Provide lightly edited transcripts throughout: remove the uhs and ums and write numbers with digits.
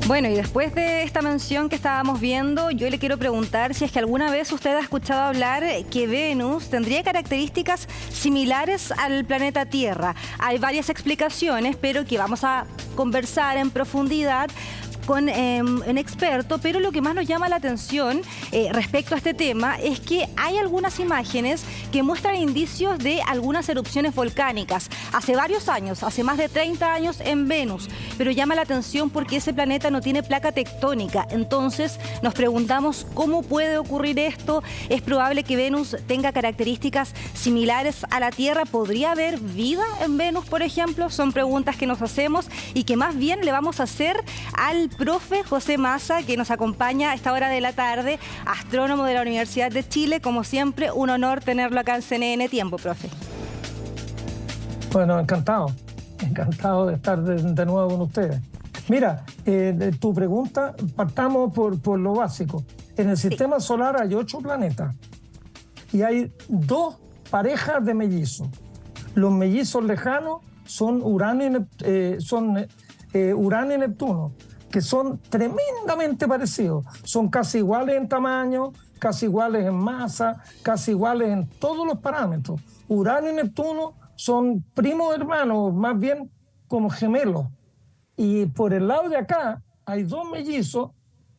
Bueno, y después de esta mención que estábamos viendo, yo le quiero preguntar si es que alguna vez usted ha escuchado hablar que Venus tendría características similares al planeta Tierra. Hay varias explicaciones, pero que vamos a conversar en profundidad con un experto, pero lo que más nos llama la atención respecto a este tema es que hay algunas imágenes que muestran indicios de algunas erupciones volcánicas hace varios años, hace más de 30 años en Venus, pero llama la atención porque ese planeta no tiene placa tectónica. Entonces nos preguntamos cómo puede ocurrir esto. ¿Es probable que Venus tenga características similares a la Tierra? ¿Podría haber vida en Venus, por ejemplo? Son preguntas que nos hacemos y que más bien le vamos a hacer al profe José Massa, que nos acompaña a esta hora de la tarde, astrónomo de la Universidad de Chile. Como siempre, un honor tenerlo acá en CNN Tiempo, profe. Bueno, encantado de estar de nuevo con ustedes. Mira, de tu pregunta, partamos por lo básico. En el sistema solar hay 8 planetas y hay 2 parejas de mellizos. Los mellizos lejanos son Urano y Neptuno, que son tremendamente parecidos. Son casi iguales en tamaño, casi iguales en masa, casi iguales en todos los parámetros. Urano y Neptuno son primos hermanos, más bien como gemelos. Y por el lado de acá hay 2 mellizos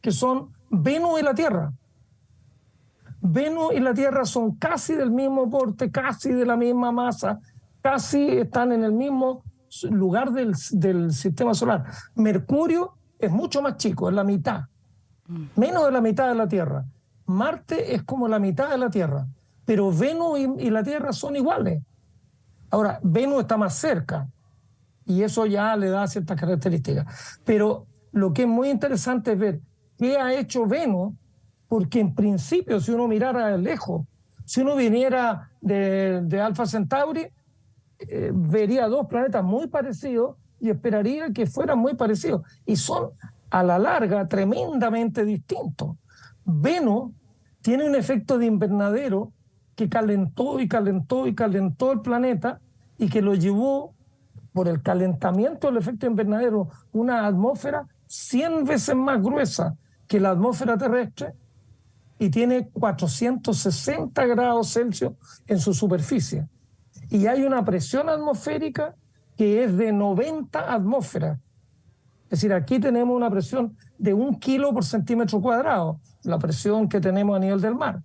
que son Venus y la Tierra. Venus y la Tierra son casi del mismo porte, casi de la misma masa, casi están en el mismo lugar del sistema solar. Mercurio es mucho más chico, es la mitad, menos de la mitad de la Tierra. Marte es como la mitad de la Tierra, pero Venus y la Tierra son iguales. Ahora, Venus está más cerca y eso ya le da ciertas características. Pero lo que es muy interesante es ver qué ha hecho Venus, porque en principio, si uno mirara de lejos, si uno viniera de Alfa Centauri, vería 2 planetas muy parecidos y esperaría que fueran muy parecidos. Y son, a la larga, tremendamente distintos. Venus tiene un efecto de invernadero que calentó y calentó y calentó el planeta y que lo llevó, por el calentamiento del efecto invernadero, una atmósfera 100 veces más gruesa que la atmósfera terrestre y tiene 460 grados Celsius en su superficie. Y hay una presión atmosférica que es de 90 atmósferas. Es decir, aquí tenemos una presión de 1 kilo por centímetro cuadrado, la presión que tenemos a nivel del mar.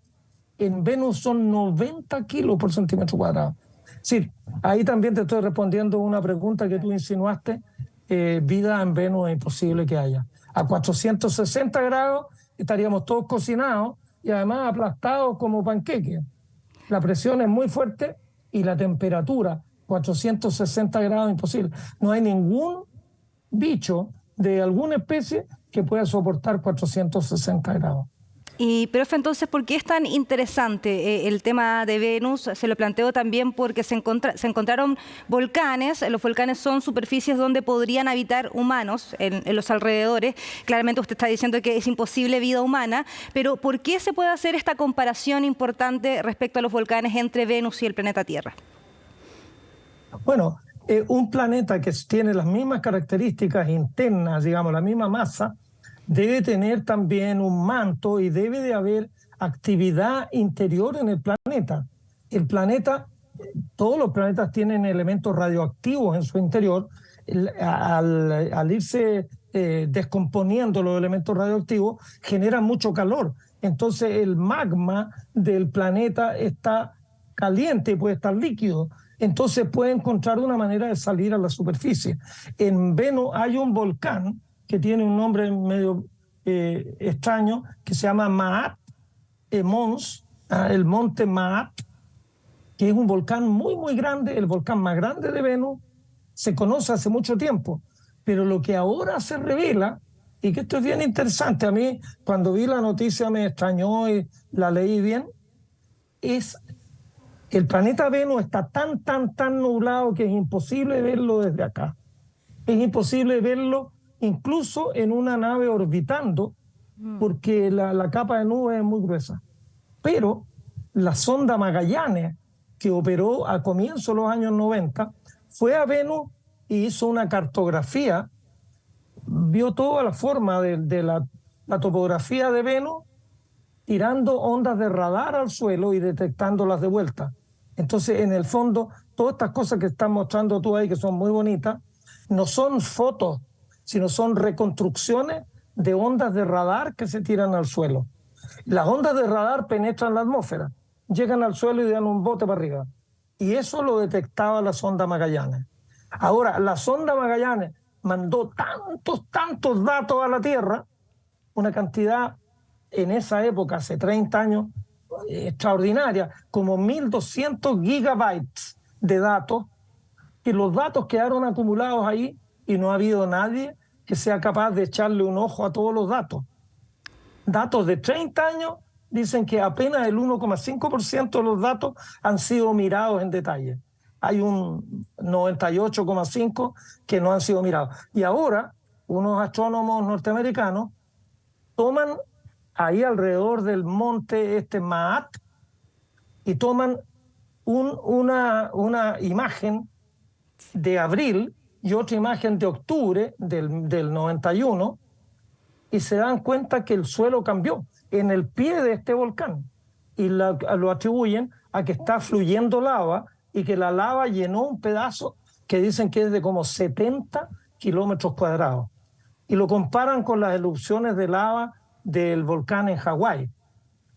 En Venus son 90 kilos por centímetro cuadrado. Es decir, ahí también te estoy respondiendo una pregunta que tú insinuaste. Vida en Venus es imposible que haya. A 460 grados estaríamos todos cocinados y además aplastados como panqueques. La presión es muy fuerte y la temperatura, 460 grados, imposible. No hay ningún bicho de alguna especie que pueda soportar 460 grados. Y, profe, entonces, ¿por qué es tan interesante el tema de Venus? Se lo planteo también porque se encontraron volcanes. Los volcanes son superficies donde podrían habitar humanos en los alrededores. Claramente usted está diciendo que es imposible vida humana, pero ¿por qué se puede hacer esta comparación importante respecto a los volcanes entre Venus y el planeta Tierra? Bueno, un planeta que tiene las mismas características internas, digamos, la misma masa, debe tener también un manto y debe de haber actividad interior en el planeta. El planeta, todos los planetas tienen elementos radioactivos en su interior. Al irse descomponiendo los elementos radioactivos, generan mucho calor. Entonces el magma del planeta está caliente y puede estar líquido. Entonces puede encontrar una manera de salir a la superficie. En Venus hay un volcán que tiene un nombre medio extraño, que se llama Maat Mons, el monte Maat, que es un volcán muy, muy grande, el volcán más grande de Venus. Se conoce hace mucho tiempo, pero lo que ahora se revela, y que esto es bien interesante, a mí cuando vi la noticia me extrañó y la leí bien, es el planeta Venus está tan nublado que es imposible verlo desde acá. Es imposible verlo incluso en una nave orbitando, porque la capa de nubes es muy gruesa. Pero la sonda Magallanes, que operó a comienzos de los años 90, fue a Venus y hizo una cartografía vio toda la forma de la topografía de Venus, tirando ondas de radar al suelo y detectándolas de vuelta. Entonces, en el fondo, todas estas cosas que estás mostrando tú ahí, que son muy bonitas, no son fotos, sino son reconstrucciones de ondas de radar que se tiran al suelo. Las ondas de radar penetran la atmósfera, llegan al suelo y dan un bote para arriba. Y eso lo detectaba la sonda Magallanes. Ahora, la sonda Magallanes mandó tantos datos a la Tierra, una cantidad en esa época, hace 30 años, extraordinaria, como 1.200 gigabytes de datos, y los datos quedaron acumulados ahí y no ha habido nadie que sea capaz de echarle un ojo a todos los datos. Datos de 30 años dicen que apenas el 1,5% de los datos han sido mirados en detalle. Hay un 98,5% que no han sido mirados. Y ahora unos astrónomos norteamericanos toman ahí alrededor del monte Maat y toman una imagen de abril y otra imagen de octubre del 91 y se dan cuenta que el suelo cambió en el pie de este volcán y lo atribuyen a que está fluyendo lava y que la lava llenó un pedazo que dicen que es de como 70 kilómetros cuadrados y lo comparan con las erupciones de lava del volcán en Hawái.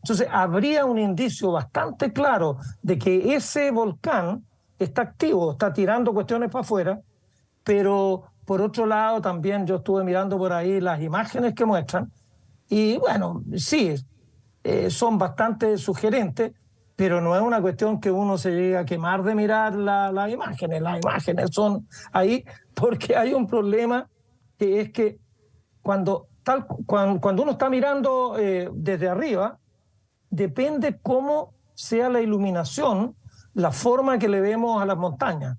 Entonces habría un indicio bastante claro de que ese volcán está activo, está tirando cuestiones para afuera, pero por otro lado también yo estuve mirando por ahí las imágenes que muestran y bueno, sí, son bastante sugerentes, pero no es una cuestión que uno se llegue a quemar de mirar las imágenes. Las imágenes son ahí porque hay un problema que es que cuando uno está mirando desde arriba, depende cómo sea la iluminación, la forma que le vemos a las montañas.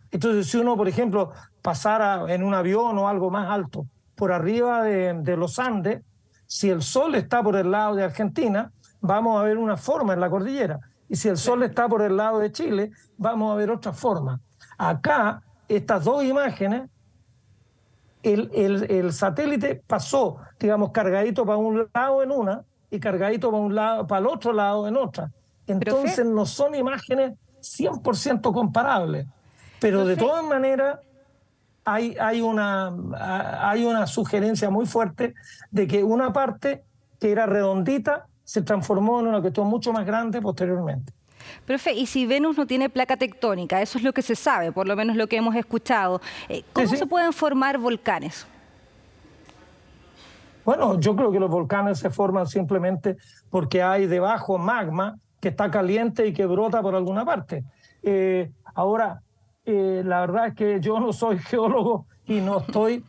Entonces, si uno, por ejemplo, pasara en un avión o algo más alto por arriba de los Andes, si el sol está por el lado de Argentina, vamos a ver una forma en la cordillera. Y si el sol está por el lado de Chile, vamos a ver otra forma. Acá, estas dos imágenes, el satélite pasó, digamos, cargadito para un lado en una y cargadito para el otro lado en otra. Entonces no son imágenes 100% comparables. Pero de todas maneras hay una sugerencia muy fuerte de que una parte que era redondita se transformó en una cuestión mucho más grande posteriormente. Profe, y si Venus no tiene placa tectónica, eso es lo que se sabe, por lo menos lo que hemos escuchado, ¿cómo se pueden formar volcanes? Bueno, yo creo que los volcanes se forman simplemente porque hay debajo magma que está caliente y que brota por alguna parte. Ahora, la verdad es que yo no soy geólogo y no estoy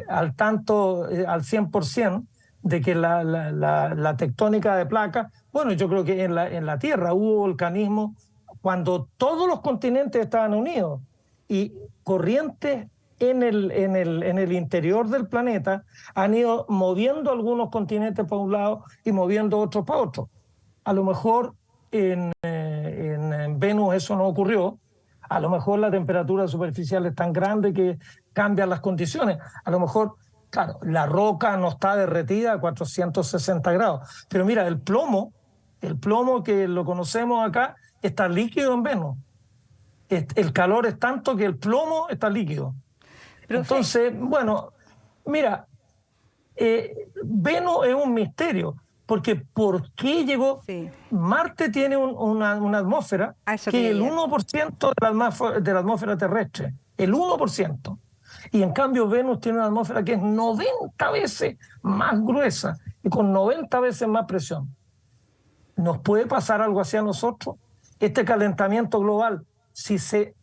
al tanto, al 100% de que la tectónica de placas, bueno, yo creo que en la Tierra hubo volcanismo cuando todos los continentes estaban unidos y corrientes en el interior del planeta han ido moviendo algunos continentes para un lado y moviendo otros para otro. A lo mejor en Venus eso no ocurrió. A lo mejor la temperatura superficial es tan grande que cambian las condiciones. A lo mejor, claro, la roca no está derretida a 460 grados. Pero mira, el plomo que lo conocemos acá, está líquido en Venus. El calor es tanto que el plomo está líquido. Entonces, bueno, mira, Venus es un misterio. Porque ¿por qué llegó? Sí. Marte tiene una atmósfera que es el 1% de la atmósfera terrestre. El 1%. Y en cambio Venus tiene una atmósfera que es 90 veces más gruesa y con 90 veces más presión. ¿Nos puede pasar algo así a nosotros? Este calentamiento global, si se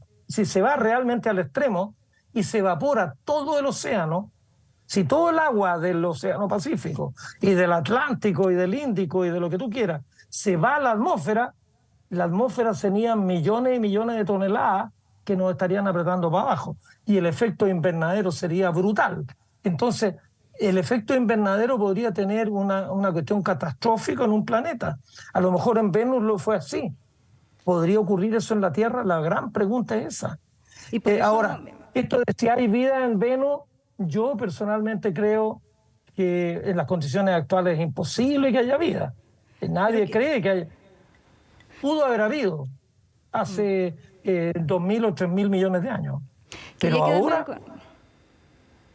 va realmente al extremo y se evapora todo el océano, si todo el agua del Océano Pacífico y del Atlántico y del Índico y de lo que tú quieras se va a la atmósfera sería millones y millones de toneladas que nos estarían apretando para abajo y el efecto invernadero sería brutal. Entonces, el efecto invernadero podría tener una cuestión catastrófica en un planeta. A lo mejor en Venus lo fue así. ¿Podría ocurrir eso en la Tierra? La gran pregunta es esa. Y ahora, esto de si hay vida en Venus, yo personalmente creo que en las condiciones actuales es imposible que haya vida. Nadie cree que haya. Pudo haber habido hace 2.000 o 3.000 millones de años. Pero ahora...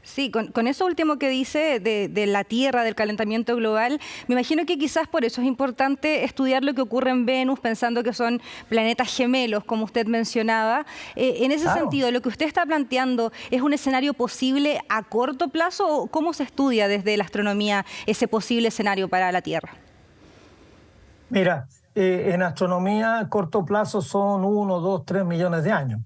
Sí, con eso último que dice de la Tierra, del calentamiento global, me imagino que quizás por eso es importante estudiar lo que ocurre en Venus, pensando que son planetas gemelos, como usted mencionaba. En ese sentido, ¿lo que usted está planteando es un escenario posible a corto plazo o cómo se estudia desde la astronomía ese posible escenario para la Tierra? Mira, en astronomía a corto plazo son 1, 2, 3 millones de años.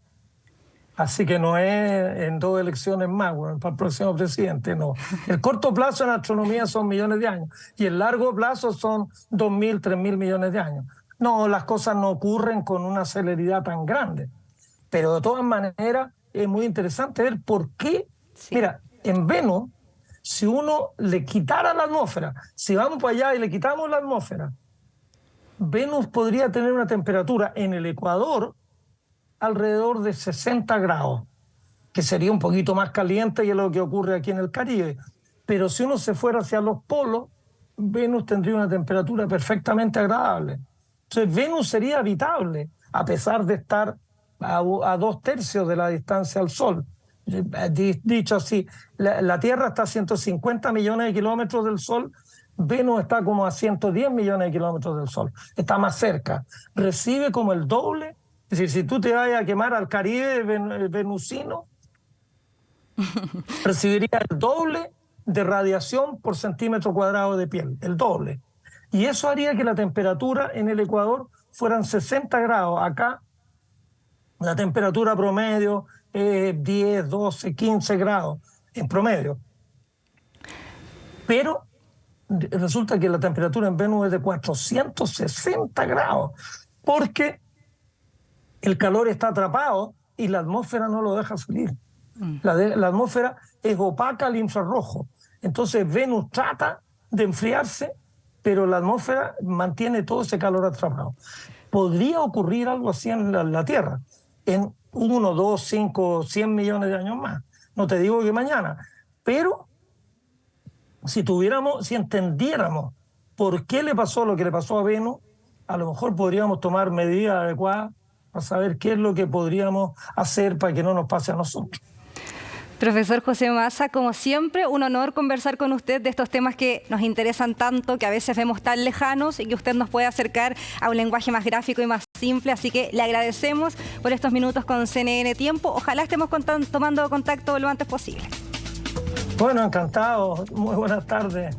Así que no es en 2 elecciones más, bueno, para el próximo presidente, no. El corto plazo en astronomía son millones de años y el largo plazo son 2.000, 3.000 millones de años. No, las cosas no ocurren con una celeridad tan grande. Pero de todas maneras es muy interesante ver por qué. Sí. Mira, en Venus, si uno le quitara la atmósfera, si vamos para allá y le quitamos la atmósfera, Venus podría tener una temperatura en el Ecuador alrededor de 60 grados, que sería un poquito más caliente que lo que ocurre aquí en el Caribe. Pero si uno se fuera hacia los polos, Venus tendría una temperatura perfectamente agradable. Entonces Venus sería habitable, a pesar de estar a 2/3 de la distancia al Sol. Dicho así, la Tierra está a 150 millones de kilómetros del Sol, Venus está como a 110 millones de kilómetros del Sol, está más cerca, recibe como el doble. Es decir, si tú te vayas a quemar al Caribe venusino, recibirías el doble de radiación por centímetro cuadrado de piel, el doble. Y eso haría que la temperatura en el Ecuador fueran 60 grados. Acá la temperatura promedio es 10, 12, 15 grados en promedio. Pero resulta que la temperatura en Venus es de 460 grados, porque el calor está atrapado y la atmósfera no lo deja salir. La atmósfera es opaca al infrarrojo. Entonces Venus trata de enfriarse, pero la atmósfera mantiene todo ese calor atrapado. Podría ocurrir algo así en la Tierra, en 1, 2, 5, 100 millones de años más. No te digo que mañana, pero si entendiéramos por qué le pasó lo que le pasó a Venus, a lo mejor podríamos tomar medidas adecuadas para saber qué es lo que podríamos hacer para que no nos pase a nosotros. Profesor José Massa, como siempre, un honor conversar con usted de estos temas que nos interesan tanto, que a veces vemos tan lejanos y que usted nos puede acercar a un lenguaje más gráfico y más simple. Así que le agradecemos por estos minutos con CNN Tiempo. Ojalá estemos tomando contacto lo antes posible. Bueno, encantado. Muy buenas tardes.